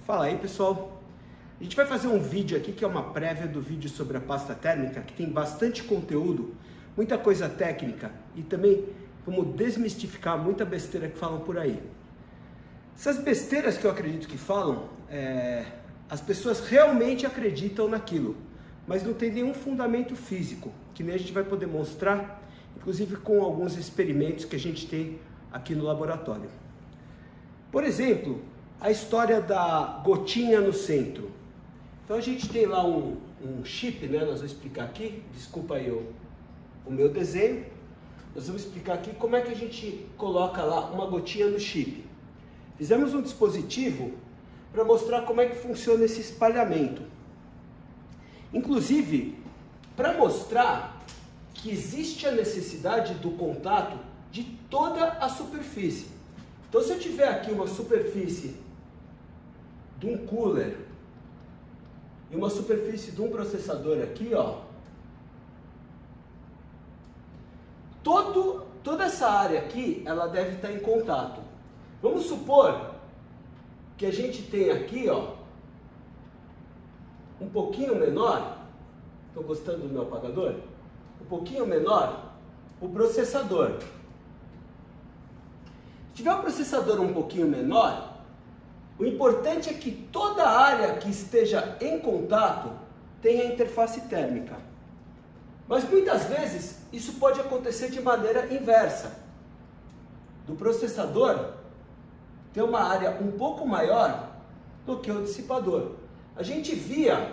Fala aí, pessoal. A gente vai fazer um vídeo aqui que é uma prévia do vídeo sobre a pasta térmica, que tem bastante conteúdo, muita coisa técnica e também vamos desmistificar muita besteira que falam por aí. Essas besteiras que eu acredito que falam, as pessoas realmente acreditam naquilo, mas não tem nenhum fundamento físico, que nem a gente vai poder mostrar, inclusive com alguns experimentos que a gente tem aqui no laboratório. Por exemplo, a história da gotinha no centro. Então a gente tem lá um chip, né? Nós vamos explicar aqui, desculpa aí o meu desenho. Nós vamos explicar aqui como é que a gente coloca lá uma gotinha no chip. Fizemos um dispositivo para mostrar como é que funciona esse espalhamento. Inclusive, para mostrar que existe a necessidade do contato de toda a superfície. Então se eu tiver aqui uma superfície de um cooler e uma superfície de um processador aqui, ó, toda essa área aqui, ela deve estar em contato. Vamos supor que a gente tem aqui, ó, um pouquinho menor, estou gostando do meu apagador? Um pouquinho menor, o processador. Se tiver um processador um pouquinho menor, o importante é que toda a área que esteja em contato tenha interface térmica. Mas muitas vezes isso pode acontecer de maneira inversa. Do processador ter uma área um pouco maior do que o dissipador. A gente via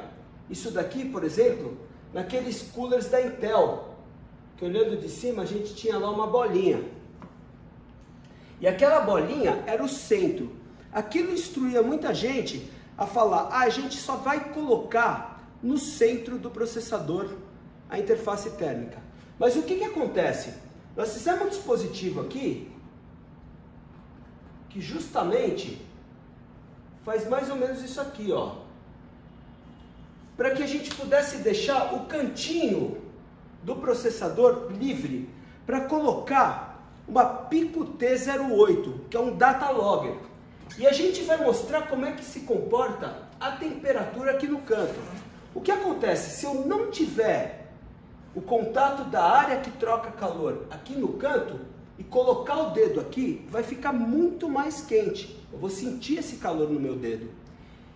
isso daqui, por exemplo, naqueles coolers da Intel, que olhando de cima a gente tinha lá uma bolinha. E aquela bolinha era o centro. Aquilo instruía muita gente a falar, a gente só vai colocar no centro do processador a interface térmica. Mas o que acontece? Nós fizemos um dispositivo aqui que justamente faz mais ou menos isso aqui, ó. Para que a gente pudesse deixar o cantinho do processador livre para colocar uma Pico T08, que é um data logger. E a gente vai mostrar como é que se comporta a temperatura aqui no canto. O que acontece? Se eu não tiver o contato da área que troca calor aqui no canto e colocar o dedo aqui, vai ficar muito mais quente. Eu vou sentir esse calor no meu dedo.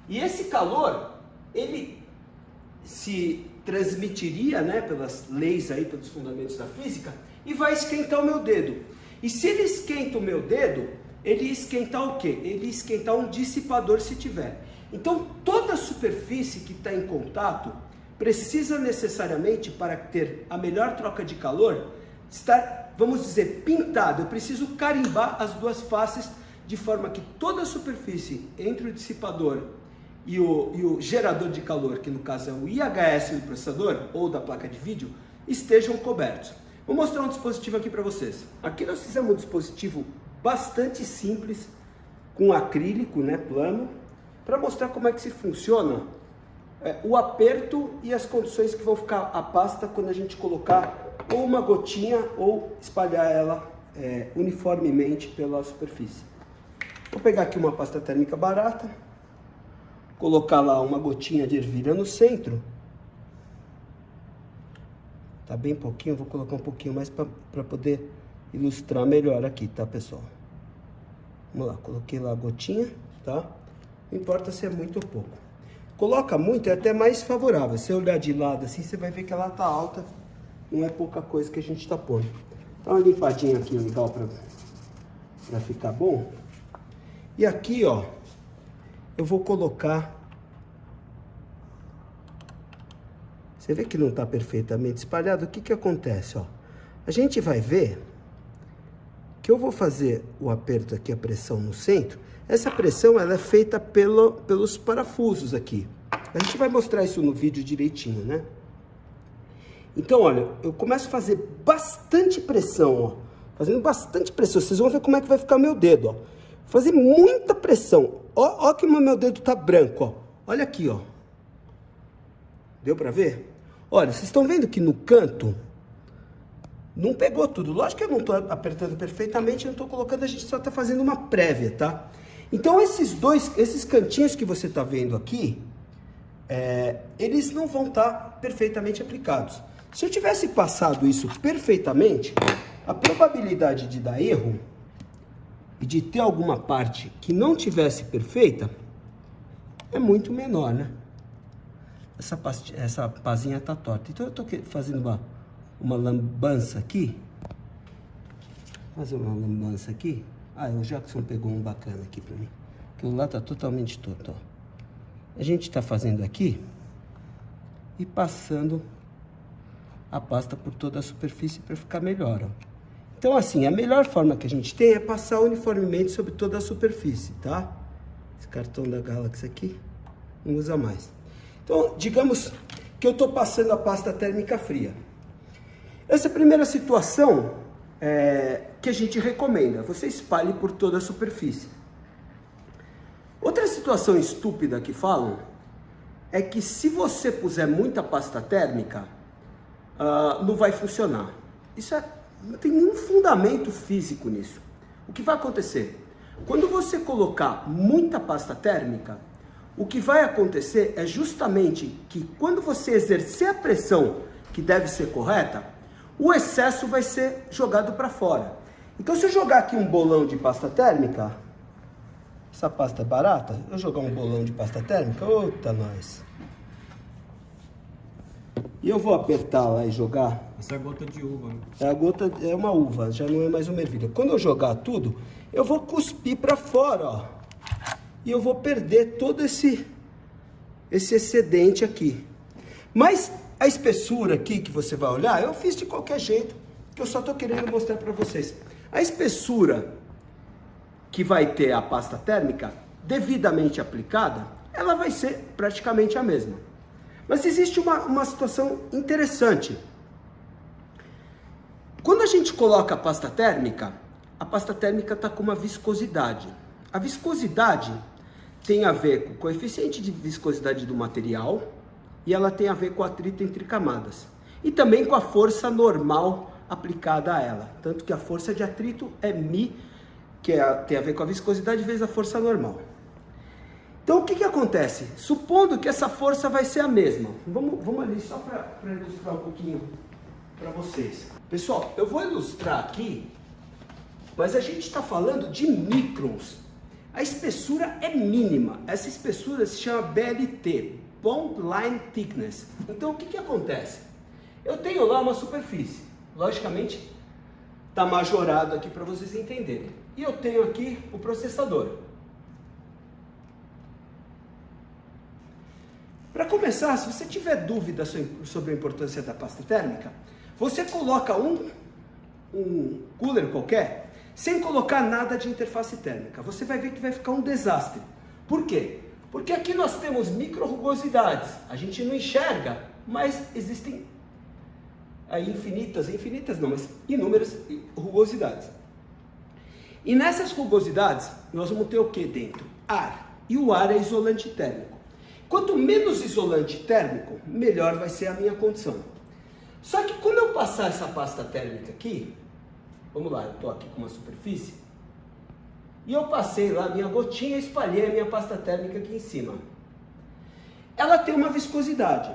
E esse calor, ele se transmitiria, né, pelas leis aí, pelos fundamentos da física, e vai esquentar o meu dedo. E se ele esquenta o meu dedo, ele ia esquentar o quê? Ele ia esquentar um dissipador se tiver. Então toda a superfície que está em contato precisa necessariamente, para ter a melhor troca de calor, estar, vamos dizer, pintado. Eu preciso carimbar as duas faces de forma que toda a superfície entre o dissipador e o gerador de calor, que no caso é o IHS do processador ou da placa de vídeo, estejam cobertos. Vou mostrar um dispositivo aqui para vocês. Aqui nós fizemos um dispositivo bastante simples, com acrílico, né, plano, para mostrar como é que se funciona o aperto e as condições que vão ficar a pasta quando a gente colocar ou uma gotinha ou espalhar ela uniformemente pela superfície. Vou pegar aqui uma pasta térmica barata, colocar lá uma gotinha de ervilha no centro. Tá bem pouquinho, vou colocar um pouquinho mais para poder ilustrar melhor aqui, tá, pessoal? Vamos lá, coloquei lá a gotinha, tá? Não importa se é muito ou pouco. Coloca muito, é até mais favorável. Se eu olhar de lado assim, você vai ver que ela tá alta. Não é pouca coisa que a gente tá pondo. Dá uma limpadinha aqui legal para ficar bom. E aqui, ó, eu vou colocar... Você vê que não tá perfeitamente espalhado? O que que acontece, ó? A gente vai ver que eu vou fazer o aperto aqui, a pressão no centro. Essa pressão, ela é feita pelos parafusos aqui. A gente vai mostrar isso no vídeo direitinho, né? Então, olha, eu começo a fazer bastante pressão, ó. Fazendo bastante pressão. Vocês vão ver como é que vai ficar meu dedo, ó. Fazer muita pressão. Ó que o meu dedo tá branco, ó. Olha aqui, ó. Deu pra ver? Olha, vocês estão vendo que no canto não pegou tudo. Lógico que eu não estou apertando perfeitamente, eu não estou colocando, a gente só está fazendo uma prévia, tá? Então esses cantinhos que você está vendo aqui, eles não vão estar perfeitamente aplicados. Se eu tivesse passado isso perfeitamente, a probabilidade de dar erro e de ter alguma parte que não tivesse perfeita é muito menor, né? Essa pazinha está torta. Então eu estou fazendo uma lambança aqui. Fazer uma lambança aqui. O Jackson pegou um bacana aqui para mim. Aquilo lá está totalmente torto, ó. A gente está fazendo aqui e passando a pasta por toda a superfície para ficar melhor, ó. Então assim, a melhor forma que a gente tem é passar uniformemente sobre toda a superfície, tá? Esse cartão da Galaxy aqui não usa mais. Então, digamos que eu estou passando a pasta térmica fria. Essa é a primeira situação que a gente recomenda. Você espalhe por toda a superfície. Outra situação estúpida que falam é que se você puser muita pasta térmica, não vai funcionar. Isso não tem nenhum fundamento físico nisso. O que vai acontecer? Quando você colocar muita pasta térmica, o que vai acontecer é justamente que quando você exercer a pressão que deve ser correta, o excesso vai ser jogado para fora. Então se eu jogar aqui um bolão de pasta térmica, essa pasta é barata, eu jogar um bolão de pasta térmica, outa nós. E eu vou apertar lá e jogar. Essa é a gota de uva, né? A gota é uma uva, já não é mais uma ervilha. Quando eu jogar tudo, eu vou cuspir para fora, ó. E eu vou perder todo esse excedente aqui. Mas a espessura aqui que você vai olhar, eu fiz de qualquer jeito, que eu só estou querendo mostrar para vocês. A espessura que vai ter a pasta térmica, devidamente aplicada, ela vai ser praticamente a mesma. Mas existe uma situação interessante. Quando a gente coloca a pasta térmica está com uma viscosidade. A viscosidade tem a ver com o coeficiente de viscosidade do material e ela tem a ver com o atrito entre camadas. E também com a força normal aplicada a ela. Tanto que a força de atrito é μ, que tem a ver com a viscosidade vezes a força normal. Então o que acontece? Supondo que essa força vai ser a mesma. Vamos ali só para ilustrar um pouquinho para vocês. Pessoal, eu vou ilustrar aqui, mas a gente está falando de microns. A espessura é mínima. Essa espessura se chama BLT, Bond Line Thickness. Então o que acontece? Eu tenho lá uma superfície. Logicamente, está majorado aqui para vocês entenderem. E eu tenho aqui o processador. Para começar, se você tiver dúvida sobre a importância da pasta térmica, você coloca um cooler qualquer, sem colocar nada de interface térmica. Você vai ver que vai ficar um desastre. Por quê? Porque aqui nós temos micro-rugosidades. A gente não enxerga, mas existem aí inúmeras rugosidades. E nessas rugosidades, nós vamos ter o que dentro? Ar. E o ar é isolante térmico. Quanto menos isolante térmico, melhor vai ser a minha condição. Só que quando eu passar essa pasta térmica aqui, vamos lá, eu estou aqui com uma superfície, e eu passei lá a minha gotinha e espalhei a minha pasta térmica aqui em cima. Ela tem uma viscosidade.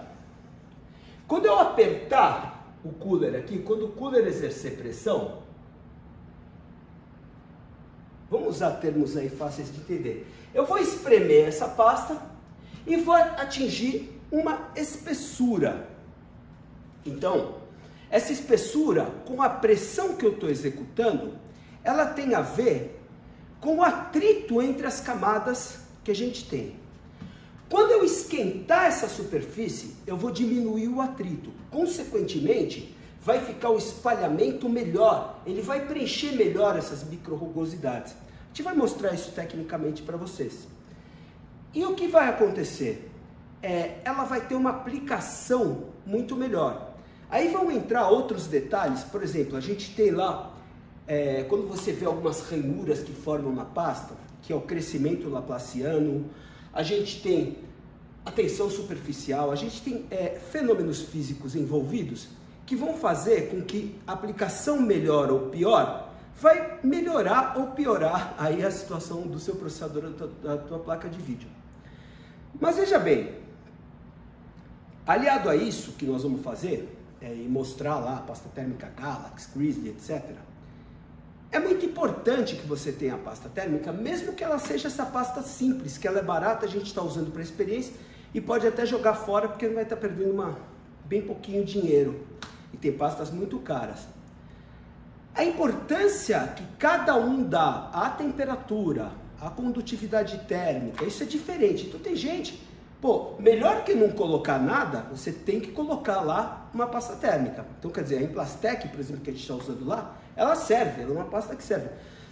Quando eu apertar o cooler aqui, quando o cooler exercer pressão, vamos usar termos aí fáceis de entender. Eu vou espremer essa pasta e vou atingir uma espessura. Então, essa espessura, com a pressão que eu estou executando, ela tem a ver com o atrito entre as camadas que a gente tem. Quando eu esquentar essa superfície, eu vou diminuir o atrito. Consequentemente, vai ficar o espalhamento melhor. Ele vai preencher melhor essas micro-rugosidades. A gente vai mostrar isso tecnicamente para vocês. E o que vai acontecer? Ela vai ter uma aplicação muito melhor. Aí vão entrar outros detalhes. Por exemplo, a gente tem lá, quando você vê algumas ranhuras que formam na pasta, que é o crescimento laplaciano, a gente tem a tensão superficial, a gente tem fenômenos físicos envolvidos que vão fazer com que a aplicação melhor ou pior vai melhorar ou piorar aí a situação do seu processador, da tua placa de vídeo. Mas veja bem, aliado a isso que nós vamos fazer, e mostrar lá a pasta térmica Galaxy, Grizzly, etc. É muito importante que você tenha a pasta térmica, mesmo que ela seja essa pasta simples, que ela é barata, a gente está usando para experiência e pode até jogar fora porque não vai estar perdendo bem pouquinho dinheiro. E tem pastas muito caras. A importância que cada um dá à temperatura, à condutividade térmica, isso é diferente. Então tem gente, melhor que não colocar nada, você tem que colocar lá uma pasta térmica. Então quer dizer, a Implastec, por exemplo, que a gente está usando lá, ela serve, ela é uma pasta que serve.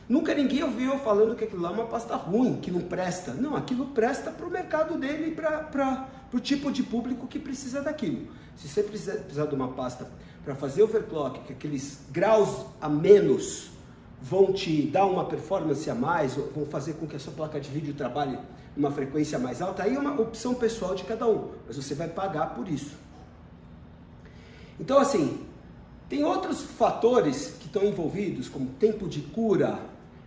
Nunca ninguém ouviu eu falando que aquilo lá é uma pasta ruim, que não presta. Não, aquilo presta para o mercado dele e para o tipo de público que precisa daquilo. Se você precisar de uma pasta para fazer overclock, que aqueles graus a menos vão te dar uma performance a mais, ou vão fazer com que a sua placa de vídeo trabalhe numa frequência mais alta, aí é uma opção pessoal de cada um, mas você vai pagar por isso. Então assim, tem outros fatores que estão envolvidos, como tempo de cura,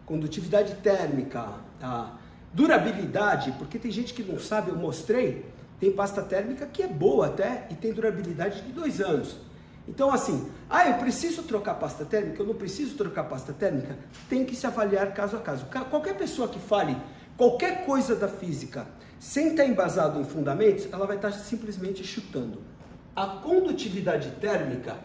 condutividade térmica, a durabilidade, porque tem gente que não sabe, eu mostrei, tem pasta térmica que é boa até e tem durabilidade de 2 anos. Então assim, eu preciso trocar pasta térmica, eu não preciso trocar pasta térmica, tem que se avaliar caso a caso. Qualquer pessoa que fale qualquer coisa da física sem estar embasado em fundamentos, ela vai estar simplesmente chutando. A condutividade térmica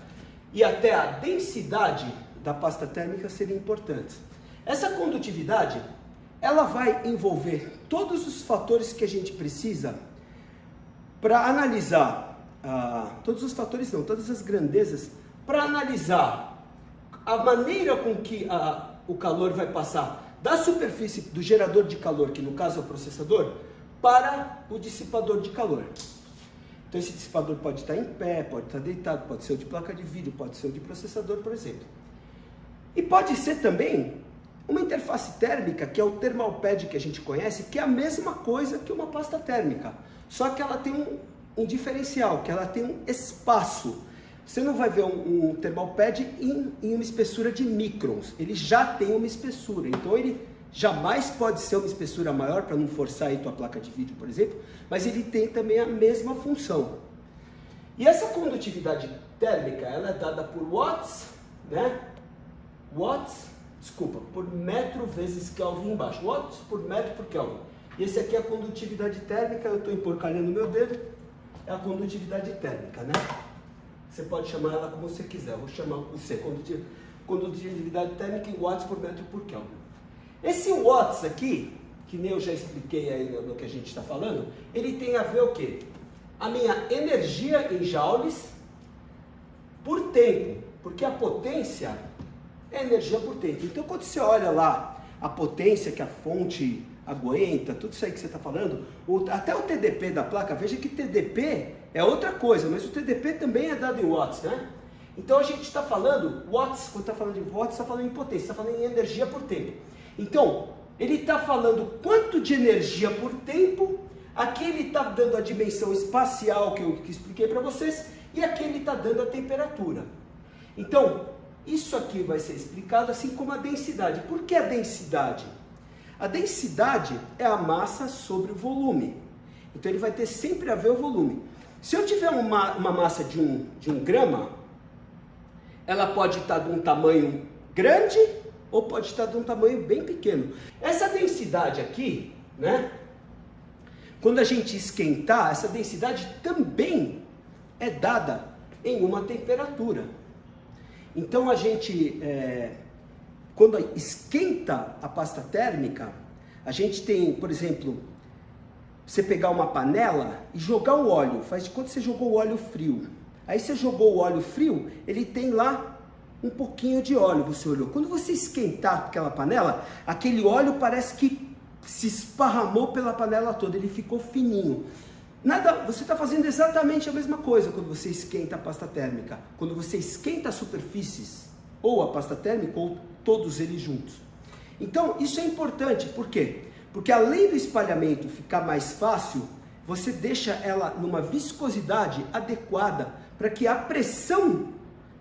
e até a densidade da pasta térmica seriam importantes. Essa condutividade, ela vai envolver todos os fatores que a gente precisa para analisar, todos os fatores não, todas as grandezas, para analisar a maneira com que o calor vai passar da superfície do gerador de calor, que no caso é o processador, para o dissipador de calor. Então esse dissipador pode estar em pé, pode estar deitado, pode ser o de placa de vídeo, pode ser o de processador, por exemplo. E pode ser também uma interface térmica, que é o thermal pad que a gente conhece, que é a mesma coisa que uma pasta térmica, só que ela tem um diferencial, que ela tem um espaço. Você não vai ver um thermal pad em uma espessura de microns, ele já tem uma espessura, então ele jamais pode ser uma espessura maior para não forçar aí tua placa de vídeo, por exemplo, mas ele tem também a mesma função. E essa condutividade térmica, ela é dada por watts, né? Por metro vezes Kelvin embaixo, watts por metro por Kelvin. E esse aqui é a condutividade térmica, eu estou emporcalhando meu dedo, é a condutividade térmica, né? Você pode chamar ela como você quiser, eu vou chamar com você, condutividade térmica em watts por metro por Kelvin. Esse watts aqui, que nem eu já expliquei aí no que a gente está falando, ele tem a ver o quê? A minha energia em joules por tempo, porque a potência é energia por tempo. Então quando você olha lá a potência que a fonte aguenta, tudo isso aí que você está falando, até o TDP da placa, veja que TDP é outra coisa, mas o TDP também é dado em watts, né? Então a gente está falando, watts, quando está falando de watts, está falando em potência, está falando em energia por tempo. Então, ele está falando quanto de energia por tempo, aqui ele está dando a dimensão espacial que eu expliquei para vocês, e aqui ele está dando a temperatura. Então, isso aqui vai ser explicado assim como a densidade. Por que a densidade? A densidade é a massa sobre o volume. Então ele vai ter sempre a ver o volume. Se eu tiver uma massa de um grama, ela pode estar de um tamanho grande ou pode estar de um tamanho bem pequeno. Essa densidade aqui, né? Quando a gente esquentar, essa densidade também é dada em uma temperatura. Então a gente, quando esquenta a pasta térmica, a gente tem, por exemplo, você pegar uma panela e jogar o óleo, faz de conta que você jogou o óleo frio. Aí você jogou o óleo frio, ele tem lá um pouquinho de óleo, você olhou. Quando você esquentar aquela panela, aquele óleo parece que se esparramou pela panela toda, ele ficou fininho. Você está fazendo exatamente a mesma coisa quando você esquenta a pasta térmica. Quando você esquenta as superfícies, ou a pasta térmica, ou todos eles juntos. Então, isso é importante. Por quê? Porque além do espalhamento ficar mais fácil, você deixa ela numa viscosidade adequada para que a pressão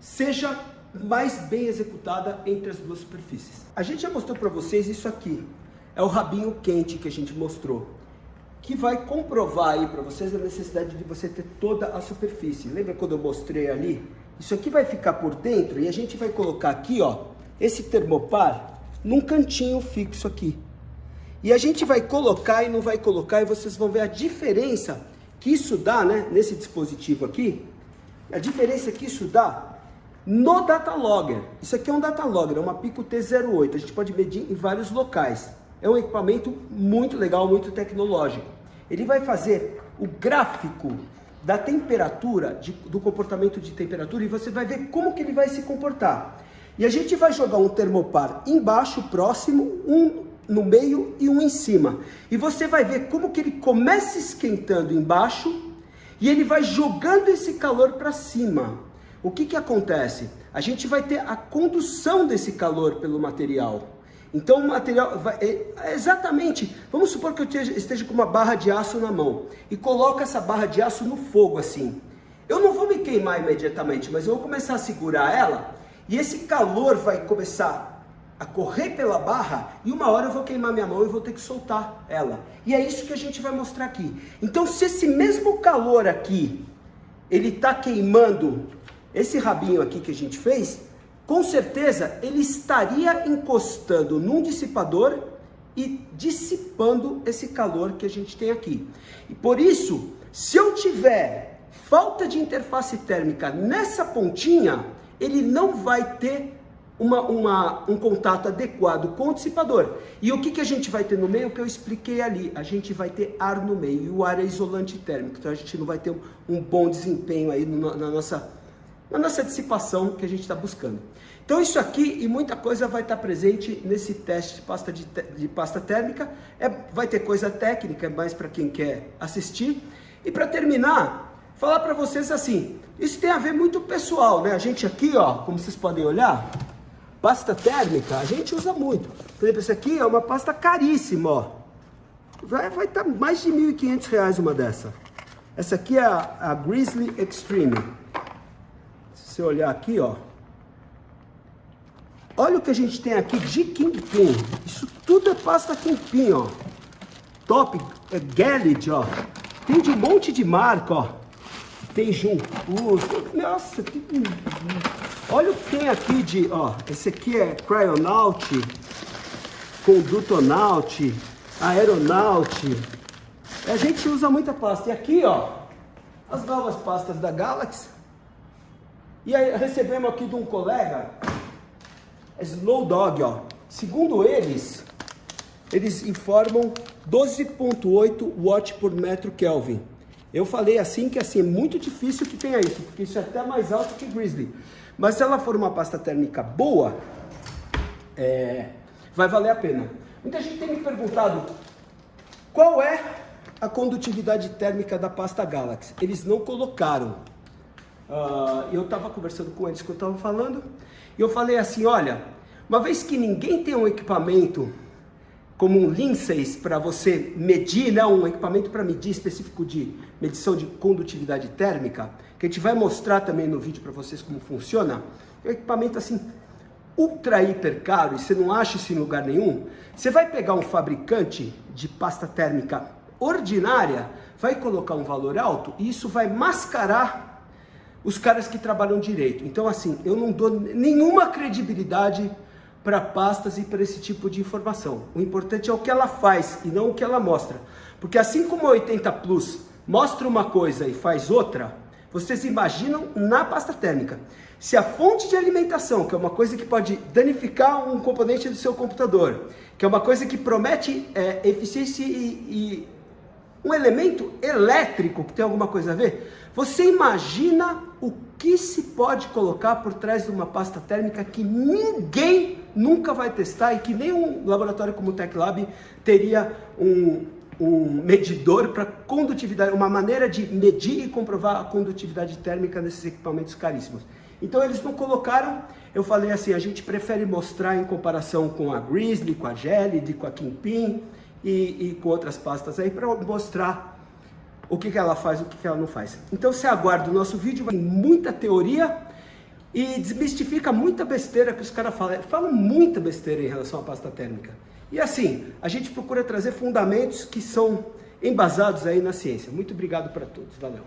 seja mais bem executada entre as duas superfícies. A gente já mostrou para vocês isso aqui, é o rabinho quente que a gente mostrou, que vai comprovar aí para vocês a necessidade de você ter toda a superfície. Lembra quando eu mostrei ali? Isso aqui vai ficar por dentro e a gente vai colocar aqui, ó, esse termopar num cantinho fixo aqui. E a gente vai colocar e não vai colocar e vocês vão ver a diferença que isso dá, né, nesse dispositivo aqui. A diferença que isso dá no data logger. Isso aqui é um data logger, é uma Pico T08. A gente pode medir em vários locais. É um equipamento muito legal, muito tecnológico. Ele vai fazer o gráfico da temperatura, do comportamento de temperatura, e você vai ver como que ele vai se comportar. E a gente vai jogar um termopar embaixo, próximo, um no meio e um em cima. E você vai ver como que ele começa esquentando embaixo e ele vai jogando esse calor para cima. O que que acontece? A gente vai ter a condução desse calor pelo material. Então o material vai, exatamente, vamos supor que eu esteja com uma barra de aço na mão e coloco essa barra de aço no fogo assim. Eu não vou me queimar imediatamente, mas eu vou começar a segurar ela e esse calor vai começar a correr pela barra e uma hora eu vou queimar minha mão e vou ter que soltar ela. E é isso que a gente vai mostrar aqui. Então se esse mesmo calor aqui, ele está queimando esse rabinho aqui que a gente fez, com certeza ele estaria encostando num dissipador e dissipando esse calor que a gente tem aqui. E por isso, se eu tiver falta de interface térmica nessa pontinha, ele não vai ter um contato adequado com o dissipador. E o que a gente vai ter no meio, que eu expliquei ali? A gente vai ter ar no meio, e o ar é isolante térmico, então a gente não vai ter um bom desempenho aí na nossa dissipação que a gente está buscando. Então isso aqui e muita coisa vai estar presente nesse teste de pasta térmica. Vai ter coisa técnica, mais para quem quer assistir. E para terminar, falar para vocês assim, isso tem a ver muito pessoal, né? A gente aqui, ó, como vocês podem olhar, pasta térmica, a gente usa muito. Por exemplo, essa aqui é uma pasta caríssima, ó. Vai estar mais de R$ 1.500 uma dessa. Essa aqui é a Grizzly Extreme. Se você olhar aqui, ó. Olha o que a gente tem aqui de Kingpin. Isso tudo é pasta Kingpin, ó. Top, é Gelid, ó. Tem de um monte de marca, ó. Tem Junpur. Nossa, olha o que tem aqui de, ó. Esse aqui é Cryonaut, Condutonaut, Aeronaut. A gente usa muita pasta. E aqui, ó, as novas pastas da Galaxy. E aí recebemos aqui de um colega, Slow Dog, ó. Segundo eles informam 12,8 watts por metro Kelvin. Eu falei assim que assim, é muito difícil que tenha isso, porque isso é até mais alto que Grizzly. Mas se ela for uma pasta térmica boa, vai valer a pena. Muita gente tem me perguntado qual é a condutividade térmica da pasta Galaxy. Eles não colocaram. Eu estava conversando com eles que eu estava falando, e eu falei assim, olha, uma vez que ninguém tem um equipamento como um Lindsay para você medir, né, um equipamento para medir específico de medição de condutividade térmica, que a gente vai mostrar também no vídeo para vocês como funciona, é um equipamento assim, ultra hiper caro, e você não acha isso em lugar nenhum. Você vai pegar um fabricante de pasta térmica ordinária, vai colocar um valor alto, e isso vai mascarar os caras que trabalham direito. Então assim, eu não dou nenhuma credibilidade para pastas e para esse tipo de informação. O importante é o que ela faz e não o que ela mostra. Porque assim como a 80 Plus mostra uma coisa e faz outra, vocês imaginam na pasta térmica. Se a fonte de alimentação, que é uma coisa que pode danificar um componente do seu computador, que é uma coisa que promete eficiência e um elemento elétrico que tem alguma coisa a ver, você imagina o que se pode colocar por trás de uma pasta térmica que ninguém nunca vai testar e que nenhum laboratório como o TechLab teria um medidor para condutividade, uma maneira de medir e comprovar a condutividade térmica nesses equipamentos caríssimos. Então eles não colocaram, eu falei assim, a gente prefere mostrar em comparação com a Grizzly, com a Gelid, com a Kingpin e com outras pastas aí para mostrar o que ela faz, o que ela não faz. Então você aguarda o nosso vídeo, vai ter muita teoria, e desmistifica muita besteira que os caras falam. Falam muita besteira em relação à pasta térmica. E assim, a gente procura trazer fundamentos que são embasados aí na ciência. Muito obrigado para todos. Valeu.